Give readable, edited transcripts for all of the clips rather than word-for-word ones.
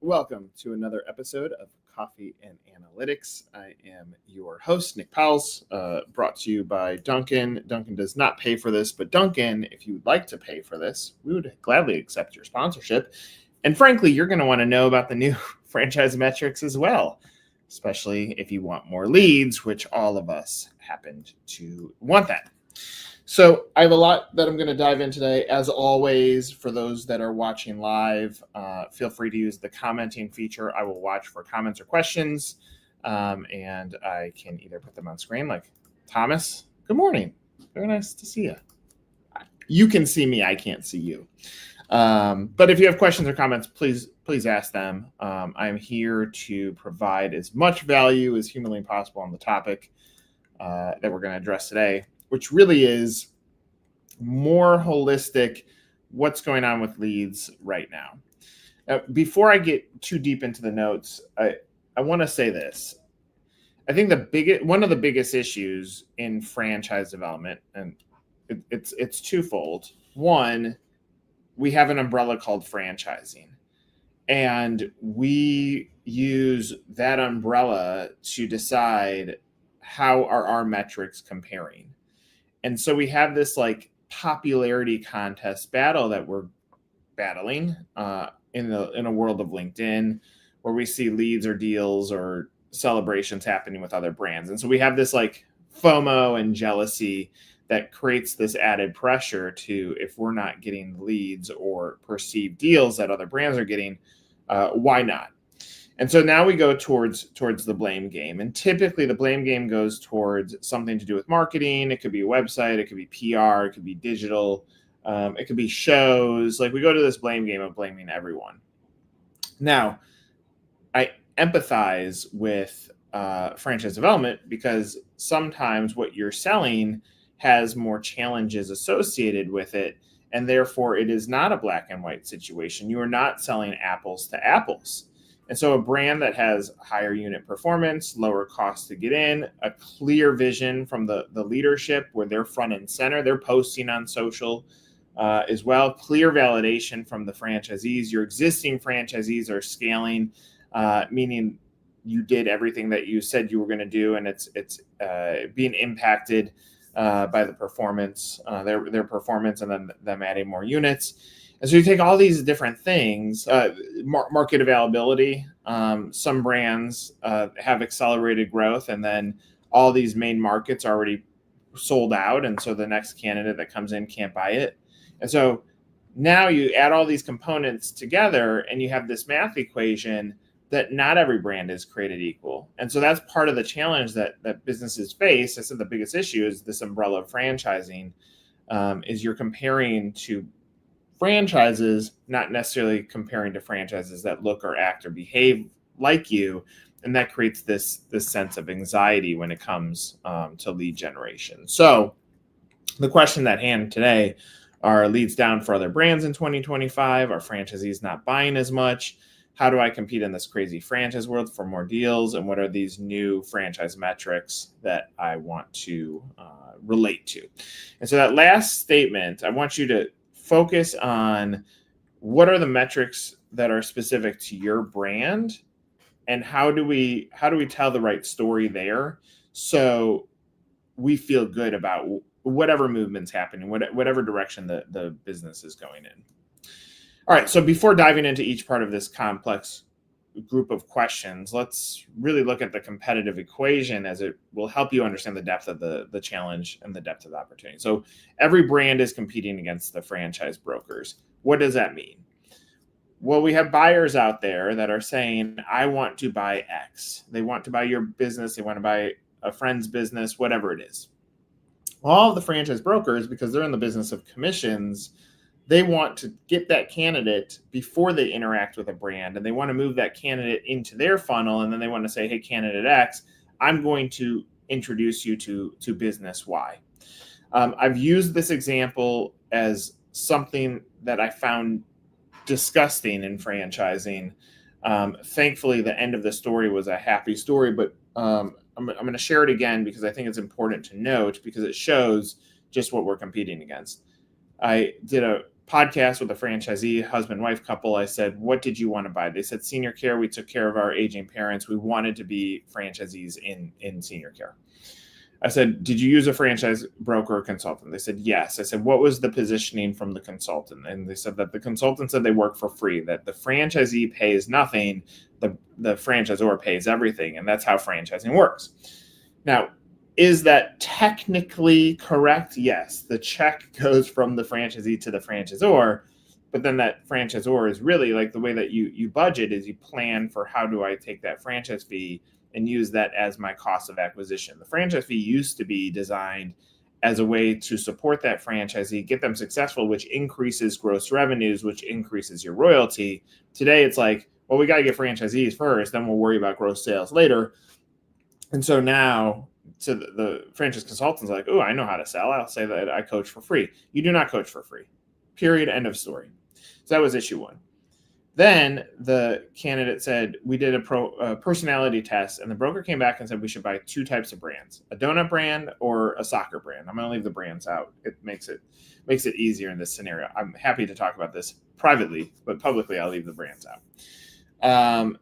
Welcome to another episode of Coffee and Analytics. I am your host, Nick Powills, brought to you by Duncan. Duncan does not pay for this, but Duncan, if you would like to pay for this, we would gladly accept your sponsorship. And frankly, you're going to want to know about the new franchise metrics as well, especially if you want more leads, which all of us happen to want that. So I have a lot that I'm going to dive in today. As always, for those that are watching live, feel free to use the commenting feature. I will watch for comments or questions, and I can either put them on screen like Thomas. Good morning. Very nice to see you. You can see me. I can't see you. But if you have questions or comments, please ask them. I'm here to provide as much value as humanly possible on the topic that we're going to address today, which really is more holistic, what's going on with leads right now. Before I get too deep into the notes, I want to say this. I think one of the biggest issues in franchise development, and it's twofold. One, we have an umbrella called franchising, and we use that umbrella to decide how are our metrics comparing. And so we have this like popularity contest battle that we're battling in a world of LinkedIn, where we see leads or deals or celebrations happening with other brands. And so we have this like FOMO and jealousy that creates this added pressure to, if we're not getting leads or perceived deals that other brands are getting, why not? And so now we go towards the blame game. And typically the blame game goes towards something to do with marketing. It could be a website, it could be PR, it could be digital, it could be shows. Like we go to this blame game of blaming everyone. Now, I empathize with franchise development because sometimes what you're selling has more challenges associated with it. And therefore it is not a black and white situation. You are not selling apples to apples. And so a brand that has higher unit performance, lower cost to get in, a clear vision from the leadership where they're front and center, they're posting on social as well, clear validation from the franchisees. Your existing franchisees are scaling, meaning you did everything that you said you were going to do, and it's being impacted by the performance, their performance, and then them adding more units. And so you take all these different things, market availability. Some brands have accelerated growth, and then all these main markets are already sold out. And so the next candidate that comes in can't buy it. And so now you add all these components together and you have this math equation that not every brand is created equal. And so that's part of the challenge that businesses face. I said the biggest issue is this umbrella of franchising, is you're comparing to franchises, not necessarily comparing to franchises that look or act or behave like you. And that creates this sense of anxiety when it comes to lead generation. So the question at hand today, are leads down for other brands in 2025? Are franchisees not buying as much? How do I compete in this crazy franchise world for more deals? And what are these new franchise metrics that I want to relate to? And so that last statement, I want you to focus on what are the metrics that are specific to your brand, and how do we tell the right story there so we feel good about whatever movement's happening, whatever direction the business is going in. All right, so before diving into each part of this complex group of questions, let's really look at the competitive equation, as it will help you understand the depth of the challenge and the depth of the opportunity. So every brand is competing against the franchise brokers. What does that mean? Well, we have buyers out there that are saying, I want to buy X. They want to buy your business. They want to buy a friend's business, whatever it is. All of the franchise brokers, because they're in the business of commissions, they want to get that candidate before they interact with a brand, and they want to move that candidate into their funnel. And then they want to say, hey, candidate X, I'm going to introduce you to business Y. I've used this example as something that I found disgusting in franchising. Thankfully, the end of the story was a happy story, but I'm going to share it again because I think it's important to note, because it shows just what we're competing against. I did a podcast with a franchisee, husband-wife couple. I said, what did you want to buy? They said senior care. We took care of our aging parents. We wanted to be franchisees in senior care. I said, did you use a franchise broker or consultant? They said, yes. I said, what was the positioning from the consultant? And they said that the consultant said they work for free, that the franchisee pays nothing, the franchisor pays everything. And that's how franchising works. Now, is that technically correct? Yes. The check goes from the franchisee to the franchisor, but then that franchisor is really like the way that you budget is you plan for how do I take that franchise fee and use that as my cost of acquisition. The franchise fee used to be designed as a way to support that franchisee, get them successful, which increases gross revenues, which increases your royalty. Today, it's like, well, we got to get franchisees first, then we'll worry about gross sales later. And so now, so the franchise consultants are like, oh, I know how to sell. I'll say that I coach for free. You do not coach for free. Period. End of story. So that was issue one. Then the candidate said, we did a personality test, and the broker came back and said we should buy two types of brands, a donut brand or a soccer brand. I'm going to leave the brands out. It makes it easier in this scenario. I'm happy to talk about this privately, but publicly I'll leave the brands out. I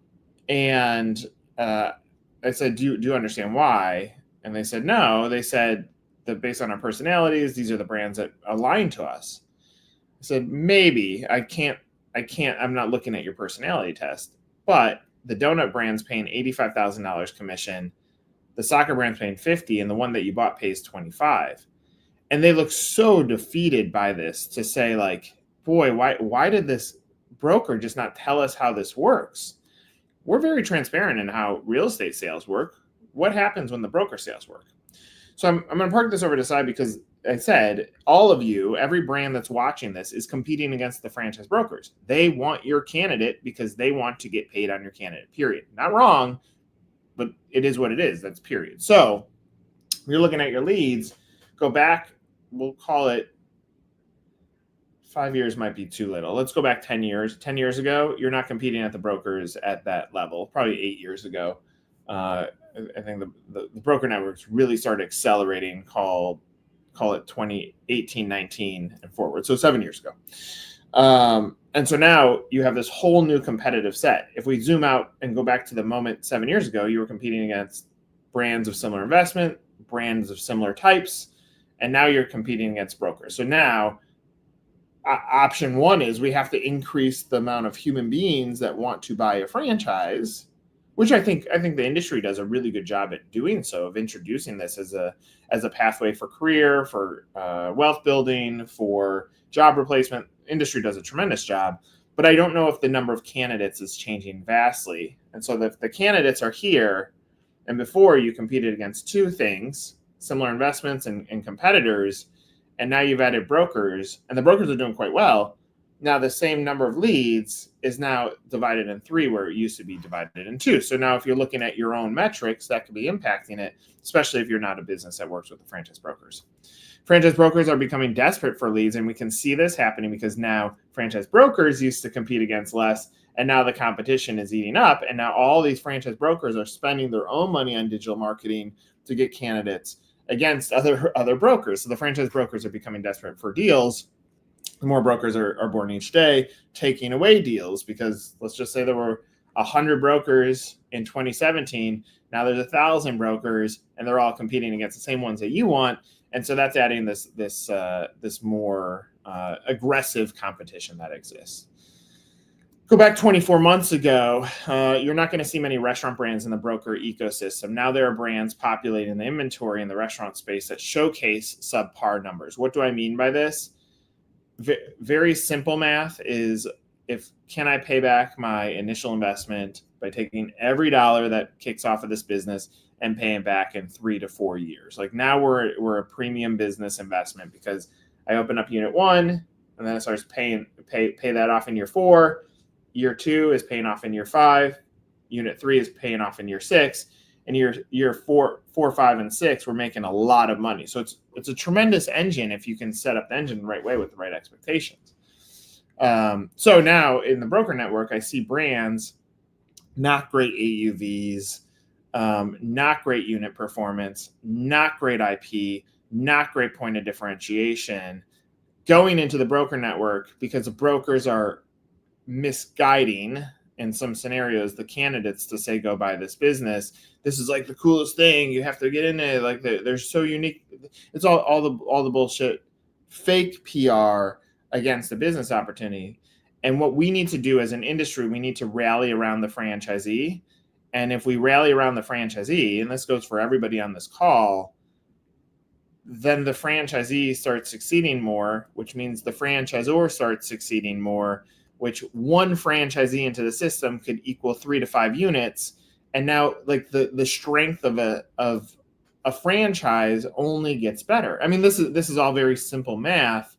said, do you understand why? And they said, no. They said that based on our personalities, these are the brands that align to us. I said, maybe. I'm not looking at your personality test, but the donut brand's paying $85,000 commission. The soccer brand's paying $50,000, and the one that you bought pays $25,000. And they look so defeated by this to say like, boy, why did this broker just not tell us how this works? We're very transparent in how real estate sales work. What happens when the broker sales work? So I'm going to park this over to the side because I said, all of you, every brand that's watching this is competing against the franchise brokers. They want your candidate because they want to get paid on your candidate, period. Not wrong, but it is what it is. That's period. So you're looking at your leads, go back, we'll call it 5 years might be too little. Let's go back 10 years. 10 years ago, you're not competing at the brokers at that level. Probably 8 years ago. I think the broker networks really started accelerating, call it 2018, 19 and forward. So 7 years ago. And so now you have this whole new competitive set. If we zoom out and go back to the moment 7 years ago, you were competing against brands of similar investment, brands of similar types, and now you're competing against brokers. So now option one is we have to increase the amount of human beings that want to buy a franchise, which I think the industry does a really good job at doing so, of introducing this as a pathway for career, for wealth building, for job replacement. Industry does a tremendous job, but I don't know if the number of candidates is changing vastly. And so the candidates are here, and before you competed against two things, similar investments and competitors, and now you've added brokers, and the brokers are doing quite well. Now the same number of leads is now divided in three where it used to be divided in two. So now if you're looking at your own metrics, that could be impacting it, especially if you're not a business that works with the franchise brokers. Franchise brokers are becoming desperate for leads, and we can see this happening because now franchise brokers used to compete against less, and now the competition is eating up, and now all these franchise brokers are spending their own money on digital marketing to get candidates against other brokers. So the franchise brokers are becoming desperate for deals. More brokers are born each day, taking away deals, because let's just say there were 100 brokers in 2017. Now there's 1,000 brokers, and they're all competing against the same ones that you want. And so that's adding this more aggressive competition that exists. Go back 24 months ago, you're not going to see many restaurant brands in the broker ecosystem. Now there are brands populating the inventory in the restaurant space that showcase subpar numbers. What do I mean by this? Very simple math is, can I pay back my initial investment by taking every dollar that kicks off of this business and paying back in 3 to 4 years? Like now we're a premium business investment because I open up unit 1 and then it starts pay that off in year 4. Year 2 is paying off in year 5. Unit 3 is paying off in year 6. And year 4, 5, and 6, we're making a lot of money. So it's a tremendous engine if you can set up the engine the right way with the right expectations. So now in the broker network, I see brands, not great AUVs, not great unit performance, not great IP, not great point of differentiation, going into the broker network because the brokers are misguiding in some scenarios the candidates to say go buy this business. This is like the coolest thing. You have to get in it. Like they're so unique. It's all the bullshit, fake PR against the business opportunity. And what we need to do as an industry, we need to rally around the franchisee. And if we rally around the franchisee, and this goes for everybody on this call, then the franchisee starts succeeding more, which means the franchisor starts succeeding more, which one franchisee into the system could equal 3 to 5 units. And now like the strength of a franchise only gets better. I mean, this is all very simple math.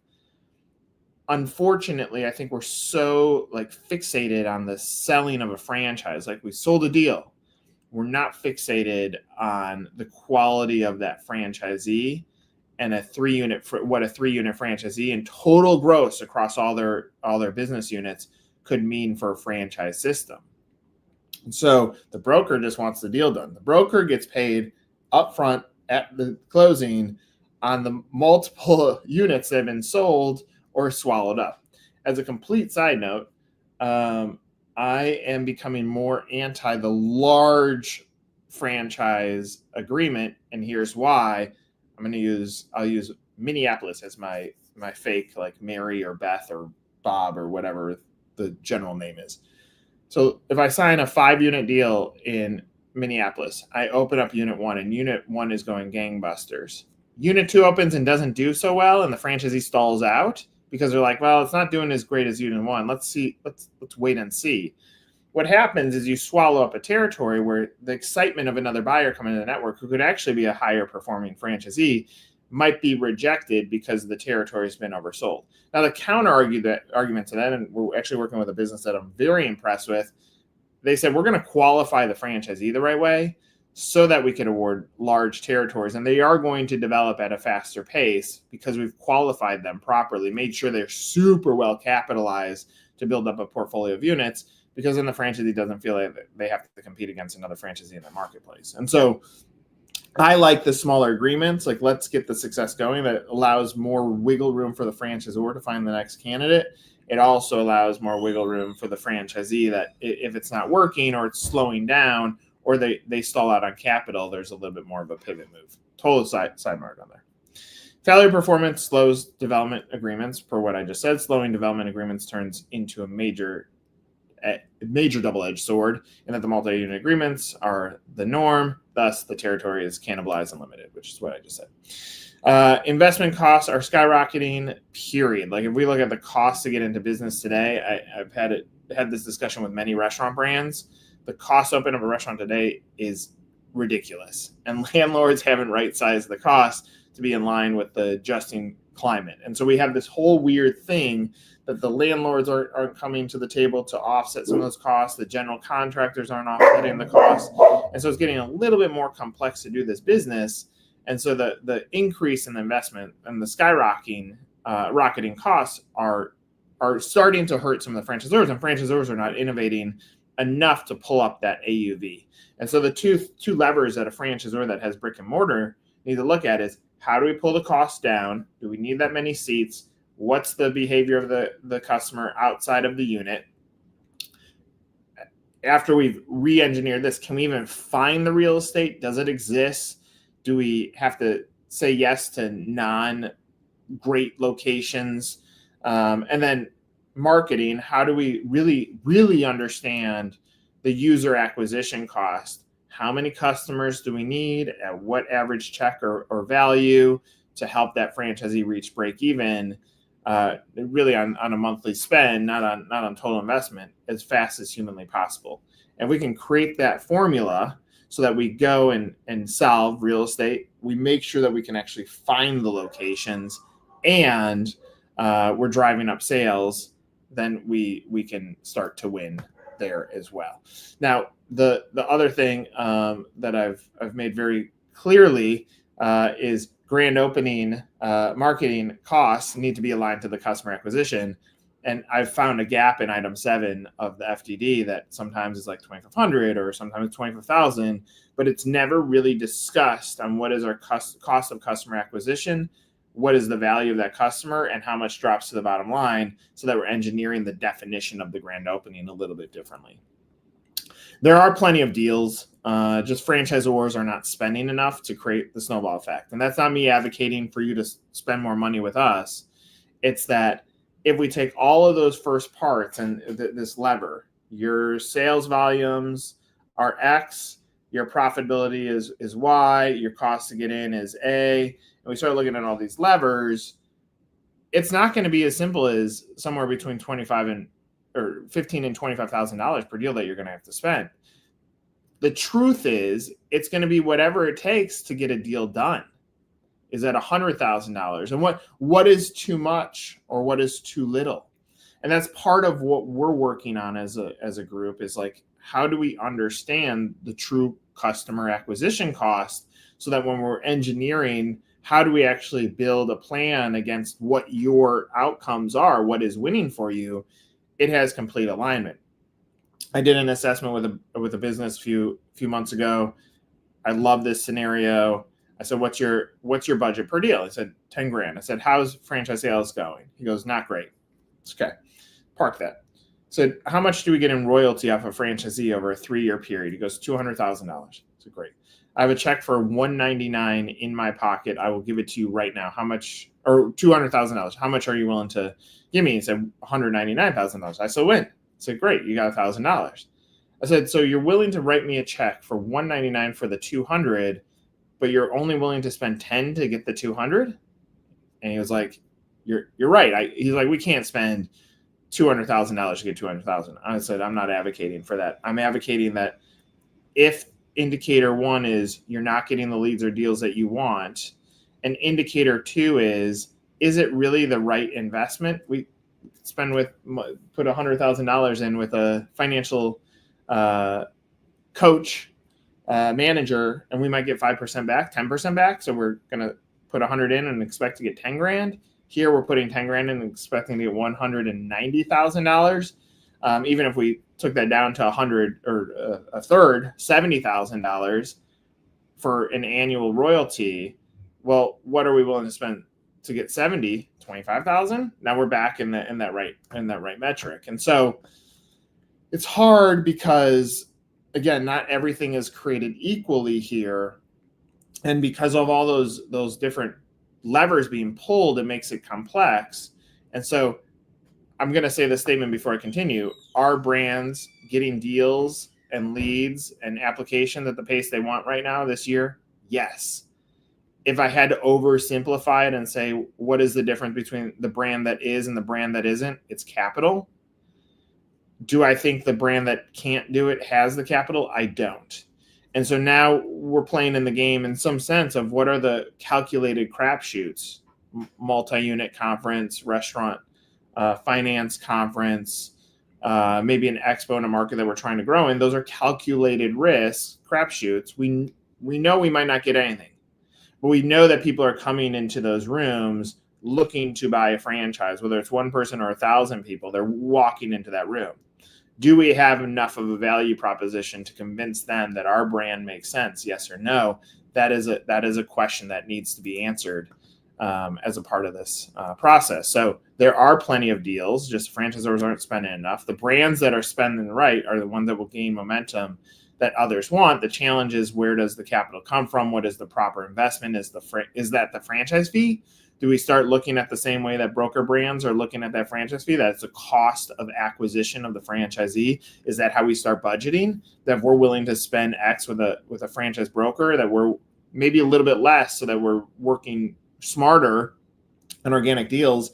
Unfortunately, I think we're so like fixated on the selling of a franchise. Like we sold a deal. We're not fixated on the quality of that franchisee and a 3-unit franchisee and total gross across all their business units could mean for a franchise system. And so the broker just wants the deal done. The broker gets paid upfront at the closing on the multiple units that have been sold or swallowed up. As a complete side note, I am becoming more anti the large franchise agreement, and here's why. I'll use Minneapolis as my fake, like Mary or Beth or Bob or whatever the general name is. So if I sign a 5-unit deal in Minneapolis, I open up unit 1 and unit 1 is going gangbusters. Unit 2 opens and doesn't do so well and the franchisee stalls out because they're like, well, it's not doing as great as unit 1. Let's wait and see. What happens is you swallow up a territory where the excitement of another buyer coming to the network who could actually be a higher performing franchisee might be rejected because the territory has been oversold. Now, the counter argument to that, and we're actually working with a business that I'm very impressed with, they said we're going to qualify the franchisee the right way so that we can award large territories. And they are going to develop at a faster pace because we've qualified them properly, made sure they're super well capitalized to build up a portfolio of units, because then the franchisee doesn't feel like they have to compete against another franchisee in the marketplace. And so I like the smaller agreements. Like, let's get the success going. That allows more wiggle room for the franchisor to find the next candidate. It also allows more wiggle room for the franchisee that if it's not working or it's slowing down or they stall out on capital, there's a little bit more of a pivot move. Total sidebar on there. Failure performance slows development agreements. Per what I just said, slowing development agreements turns into a major double-edged sword, and that the multi-unit agreements are the norm. Thus, the territory is cannibalized and limited, which is what I just said. Investment costs are skyrocketing, period. Like if we look at the cost to get into business today, I've had this discussion with many restaurant brands. The cost to open up a restaurant today is ridiculous, and landlords haven't right-sized the cost to be in line with the adjusting climate. And so we have this whole weird thing that the landlords aren't coming to the table to offset some of those costs. The general contractors aren't offsetting the costs. And so it's getting a little bit more complex to do this business. And so the increase in the investment and the rocketing costs are starting to hurt some of the franchisors, and franchisors are not innovating enough to pull up that AUV. And so the two levers that a franchisor that has brick and mortar need to look at is, how do we pull the cost down? Do we need that many seats? What's the behavior of the customer outside of the unit? After we've re-engineered this, can we even find the real estate? Does it exist? Do we have to say yes to non-great locations? And then marketing, how do we really, really understand the user acquisition cost? How many customers do we need at what average check or value to help that franchisee reach break even? Really on a monthly spend, not on total investment, as fast as humanly possible. And we can create that formula so that we go and solve real estate. We make sure that we can actually find the locations and we're driving up sales. Then we can start to win there as well. Now, the other thing that I've made very clearly is grand opening marketing costs need to be aligned to the customer acquisition. And I've found a gap in item 7 of the FDD that sometimes is like 2,500 or sometimes 25,000, but it's never really discussed on what is our cost of customer acquisition what is the value of that customer and how much drops to the bottom line, so that we're engineering the definition of the grand opening a little bit differently. There are plenty of deals. Just franchisors are not spending enough to create the snowball effect. And that's not me advocating for you to spend more money with us. It's that if we take all of those first parts and this lever, your sales volumes are X, your profitability is Y, your cost to get in is A, and we start looking at all these levers, it's not going to be as simple as somewhere between $15,000 and $25,000 per deal that you're going to have to spend. The truth is, it's going to be whatever it takes to get a deal done. Is that $100,000? And what is too much or what is too little? And that's part of what we're working on as a group, is like, how do we understand the true customer acquisition cost, so that when we're engineering, how do we actually build a plan against what your outcomes are, what is winning for you, it has complete alignment. I did an assessment with a business a few months ago. I love this scenario. I said, what's your budget per deal? He said, 10 grand. I said, how's franchise sales going? He goes, not great. It's okay. Park that. I said, how much do we get in royalty off a franchisee over a 3-year period? He goes, $200,000. I said, great. I have a check for $199 in my pocket. I will give it to you right now. How much? Or $200,000. How much are you willing to give me? He said, $199,000. I said, win. I said, great. You got $1,000. I said, so you're willing to write me a check for $199 for the 200, but you're only willing to spend 10 to get the 200? And he was like, you're right. He's like, we can't spend $200,000 to get 200,000. I said, I'm not advocating for that. I'm advocating that if indicator 1 is you're not getting the leads or deals that you want, and indicator 2 is it really the right investment? We put $100,000 in with a financial coach, manager, and we might get 5% back, 10% back. So we're going to put 100 in and expect to get 10 grand. Here we're putting 10 grand in and expecting to get $190,000. Even if we took that down to 100 or a third, $70,000 for an annual royalty. Well, what are we willing to spend to get 70? 25,000? Now we're back in that right metric. And so it's hard because, again, not everything is created equally here. And because of all those different levers being pulled, it makes it complex. And so I'm going to say this statement before I continue. Are brands getting deals and leads and applications at the pace they want right now this year? Yes. If I had to oversimplify it and say, what is the difference between the brand that is and the brand that isn't? It's capital. Do I think the brand that can't do it has the capital? I don't. And so now we're playing in the game in some sense of what are the calculated crapshoots, multi-unit conference, restaurant, finance conference, maybe an expo in a market that we're trying to grow in. Those are calculated risks, crapshoots. We know we might not get anything, but we know that people are coming into those rooms looking to buy a franchise, whether it's one person or 1,000 people, they're walking into that room. Do we have enough of a value proposition to convince them that our brand makes sense? Yes or no? That is a question that needs to be answered as a part of this process. So there are plenty of deals, just franchisors aren't spending enough. The brands that are spending right are the ones that will gain momentum that others want. The challenge is, where does the capital come from? What is the proper investment? Is that the franchise fee? Do we start looking at the same way that broker brands are looking at that franchise fee? That's the cost of acquisition of the franchisee. Is that how we start budgeting? That we're willing to spend X with a franchise broker, that we're maybe a little bit less, so that we're working smarter on organic deals.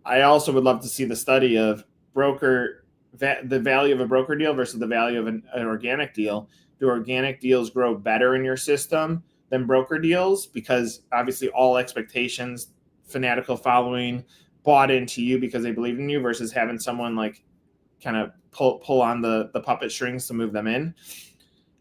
I also would love to see the study of the value of a broker deal versus the value of an organic deal. Do organic deals grow better in your system than broker deals? Because obviously all expectations, fanatical following, bought into you because they believe in you, versus having someone like kind of pull on the puppet strings to move them in.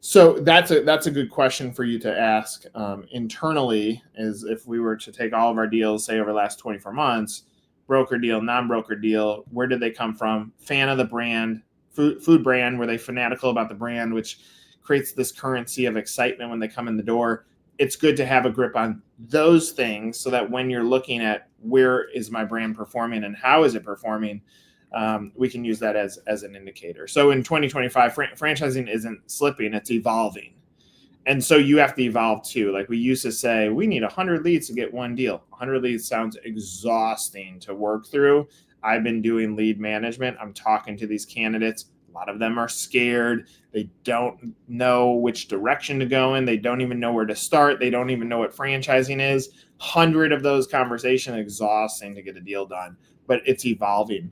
So that's a good question for you to ask internally, is if we were to take all of our deals, say over the last 24 months, broker deal, non-broker deal, where did they come from? Fan of the brand, food brand, were they fanatical about the brand, which creates this currency of excitement when they come in the door? it's good to have a grip on those things so that when you're looking at where is my brand performing and how is it performing, we can use that as an indicator. So in 2025, franchising isn't slipping, it's evolving. And so you have to evolve too. Like we used to say, we need 100 leads to get one deal. 100 leads sounds exhausting to work through. I've been doing lead management. I'm talking to these candidates. A lot of them are scared. They don't know which direction to go in. They don't even know where to start. They don't even know what franchising is. 100 of those conversations, exhausting to get a deal done, but it's evolving.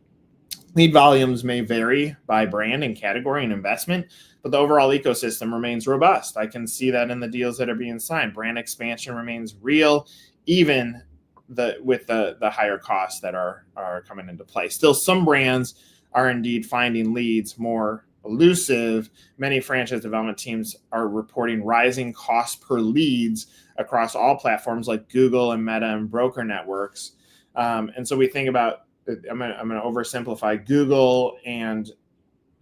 Lead volumes may vary by brand and category and investment, but the overall ecosystem remains robust. I can see that in the deals that are being signed. Brand expansion remains real, even with the higher costs that are coming into play. Still, some brands are indeed finding leads more elusive. Many franchise development teams are reporting rising costs per leads across all platforms like Google and Meta and broker networks. And so we think about, I'm going to oversimplify, Google and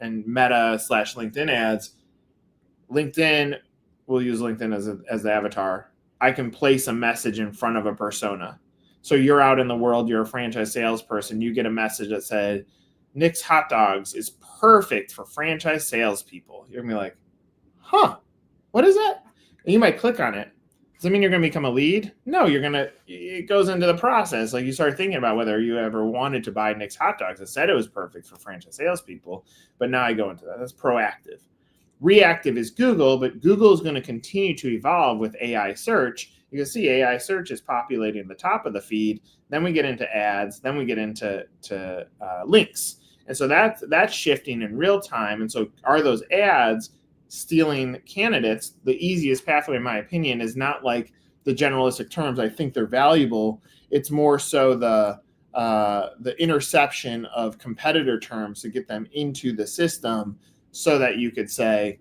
Meta / LinkedIn ads. LinkedIn, we'll use LinkedIn as the avatar. I can place a message in front of a persona. So you're out in the world, you're a franchise salesperson, you get a message that said, Nick's Hot Dogs is perfect for franchise salespeople. You're going to be like, huh, what is that? And you might click on it. Does that mean you're going to become a lead? No, it goes into the process. Like you start thinking about whether you ever wanted to buy Nick's Hot Dogs. I said it was perfect for franchise salespeople, but now I go into that. That's proactive. Reactive is Google, but Google is going to continue to evolve with AI search. You can see AI search is populating the top of the feed. Then we get into ads. Then we get into links. And so that's shifting in real time. And so are those ads stealing candidates? The easiest pathway, in my opinion, is not like the generalistic terms. I think they're valuable. It's more so the interception of competitor terms to get them into the system so that you could say,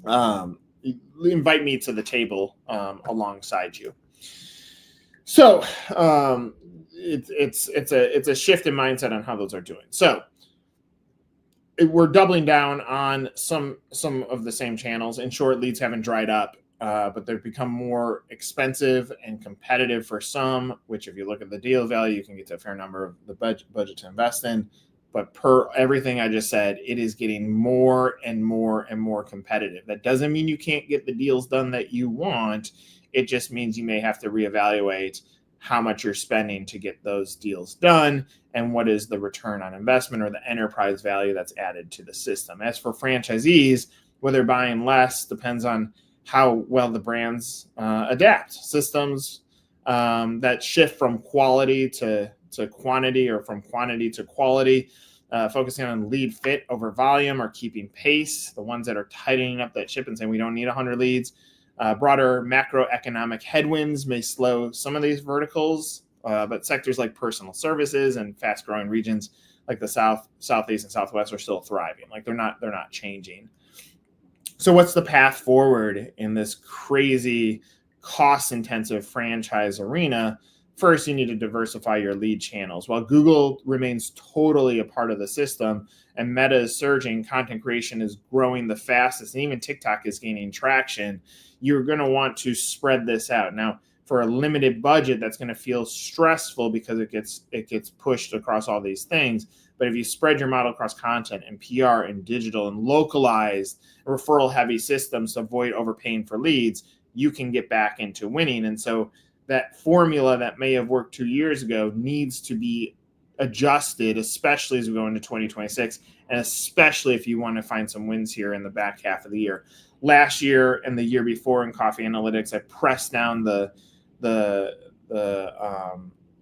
invite me to the table alongside you. So it's a shift in mindset on how those are doing. So we're doubling down on some of the same channels. In short, leads haven't dried up, but they've become more expensive and competitive for some, which if you look at the deal value, you can get to a fair number of the budget to invest in. But per everything I just said, it is getting more and more and more competitive. That doesn't mean you can't get the deals done that you want. It just means you may have to reevaluate how much you're spending to get those deals done and what is the return on investment or the enterprise value that's added to the system. As for franchisees, whether buying less depends on how well the brands adapt. Systems that shift from quality to quantity or from quantity to quality, focusing on lead fit over volume or keeping pace. The ones that are tightening up that ship and saying we don't need 100 leads. Broader macroeconomic headwinds may slow some of these verticals, but sectors like personal services and fast-growing regions like the South, Southeast, and Southwest are still thriving. Like they're not changing. So what's the path forward in this crazy, cost-intensive franchise arena? First, you need to diversify your lead channels. While Google remains totally a part of the system and Meta is surging, content creation is growing the fastest, and even TikTok is gaining traction, you're going to want to spread this out. Now, for a limited budget, that's going to feel stressful because it gets pushed across all these things. But if you spread your model across content and PR and digital and localized referral-heavy systems to avoid overpaying for leads, you can get back into winning. And so that formula that may have worked 2 years ago needs to be adjusted, especially as we go into 2026, and especially if you want to find some wins here in the back half of the year. Last year and the year before in Coffee Analytics, I pressed down the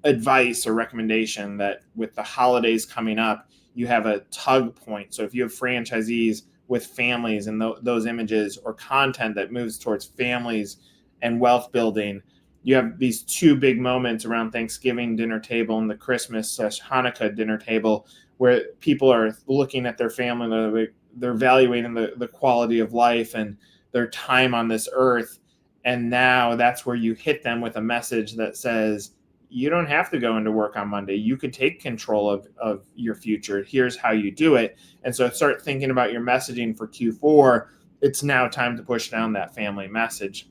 advice or recommendation that with the holidays coming up, you have a tug point. So if you have franchisees with families and those images or content that moves towards families and wealth building, you have these two big moments around Thanksgiving dinner table and the Christmas / Hanukkah dinner table where people are looking at their family, they're evaluating the quality of life and their time on this earth. And now that's where you hit them with a message that says, you don't have to go into work on Monday. You could take control of your future. Here's how you do it. And so start thinking about your messaging for Q4. It's now time to push down that family message.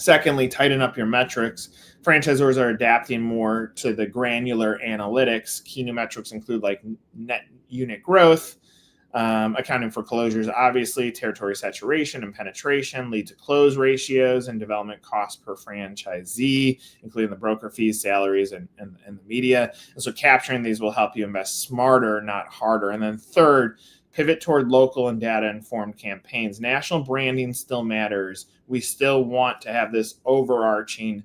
Secondly, tighten up your metrics. Franchisors are adapting more to the granular analytics. Key new metrics include like net unit growth, accounting for closures, obviously, territory saturation and penetration, lead to close ratios, and development cost per franchisee, including the broker fees, salaries, and the media. And so capturing these will help you invest smarter, not harder. And then third, pivot toward local and data-informed campaigns. National branding still matters. We still want to have this overarching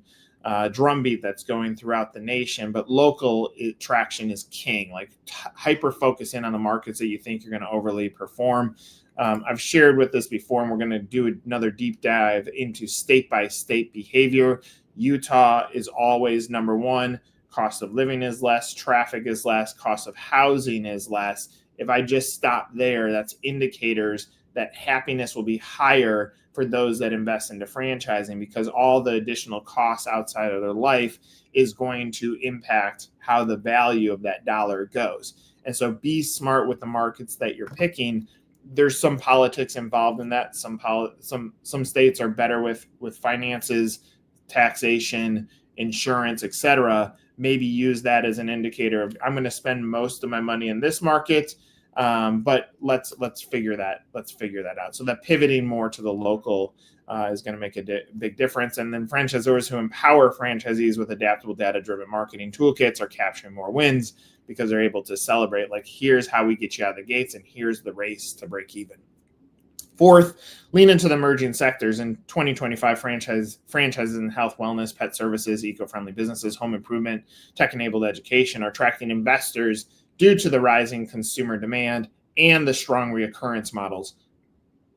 drumbeat that's going throughout the nation, but local traction is king. Like hyper focus in on the markets that you think you're going to overly perform. I've shared with this before, and we're going to do another deep dive into state-by-state behavior. Utah is always number one. Cost of living is less, traffic is less, cost of housing is less. If I just stop there, that's indicators that happiness will be higher for those that invest into franchising, because all the additional costs outside of their life is going to impact how the value of that dollar goes. And so be smart with the markets that you're picking. There's some politics involved in that. Some states are better with finances, taxation, insurance, etc. Maybe use that as an indicator of, I'm going to spend most of my money in this market, but let's figure that out. So that pivoting more to the local is going to make a big difference. And then franchisors who empower franchisees with adaptable data-driven marketing toolkits are capturing more wins because they're able to celebrate, like, here's how we get you out of the gates, and here's the race to break even. Fourth, lean into the emerging sectors. In 2025, franchises in health, wellness, pet services, eco-friendly businesses, home improvement, tech-enabled education are attracting investors due to the rising consumer demand and the strong reoccurrence models.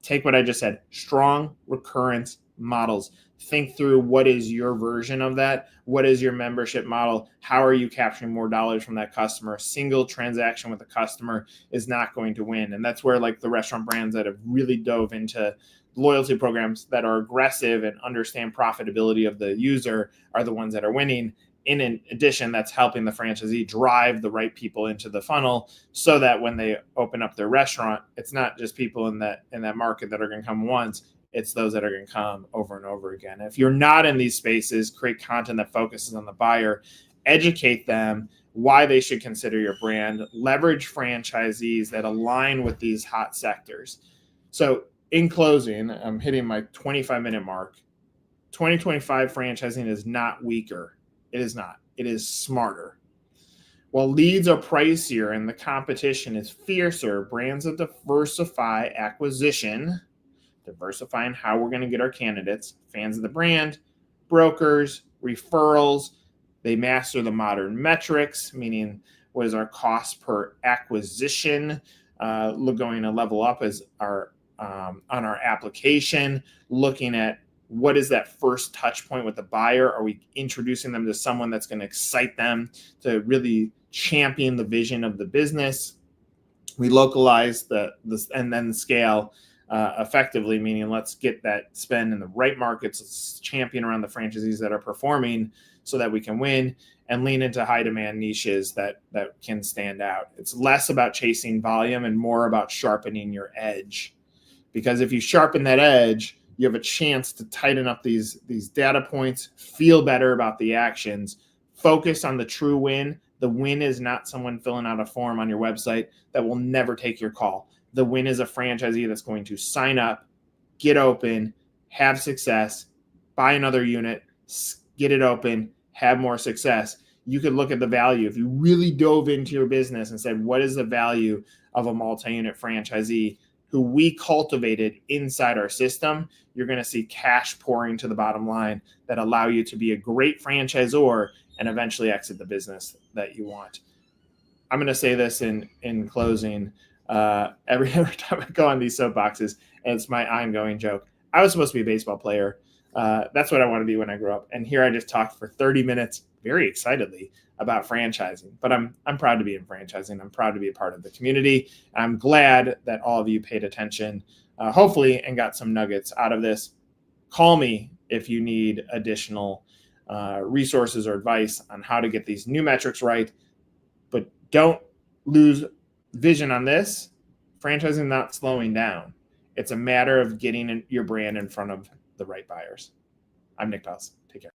Take what I just said, strong recurrence models. Think through, what is your version of that? What is your membership model? How are you capturing more dollars from that customer? A single transaction with a customer is not going to win. And that's where, like, the restaurant brands that have really dove into loyalty programs that are aggressive and understand profitability of the user are the ones that are winning. In addition, that's helping the franchisee drive the right people into the funnel so that when they open up their restaurant, it's not just people in that market that are going to come once. It's those that are going to come over and over again. If you're not in these spaces, create content that focuses on the buyer, educate them why they should consider your brand, leverage franchisees that align with these hot sectors. So in closing, I'm hitting my 25-minute mark. 2025 franchising is not weaker. It is not. It is smarter. While leads are pricier and the competition is fiercer, brands that diversify acquisition, diversifying how we're going to get our candidates, fans of the brand, brokers, referrals, they master the modern metrics, meaning what is our cost per acquisition, going to level up as our on our application, looking at what is that first touch point with the buyer? Are we introducing them to someone that's going to excite them to really champion the vision of the business? We localize and then scale effectively, meaning let's get that spend in the right markets. Let's champion around the franchisees that are performing so that we can win, and lean into high demand niches that can stand out. It's less about chasing volume and more about sharpening your edge. Because if you sharpen that edge, you have a chance to tighten up these data points, feel better about the actions, focus on the true win. The win is not someone filling out a form on your website that will never take your call. The win is a franchisee that's going to sign up, get open, have success, buy another unit, get it open, have more success. You could look at the value. If you really dove into your business and said, what is the value of a multi-unit franchisee who we cultivated inside our system, you're going to see cash pouring to the bottom line that allow you to be a great franchisor and eventually exit the business that you want. I'm going to say this in closing. Every time I go on these soapboxes, and it's my ongoing joke. I was supposed to be a baseball player. That's what I want to be when I grow up. And here I just talked for 30 minutes very excitedly about franchising. But I'm proud to be in franchising. I'm proud to be a part of the community. I'm glad that all of you paid attention, hopefully, and got some nuggets out of this. Call me if you need additional resources or advice on how to get these new metrics right. But don't lose vision on this. Franchising not slowing down. It's a matter of getting your brand in front of the right buyers. I'm Nick Powills. Take care.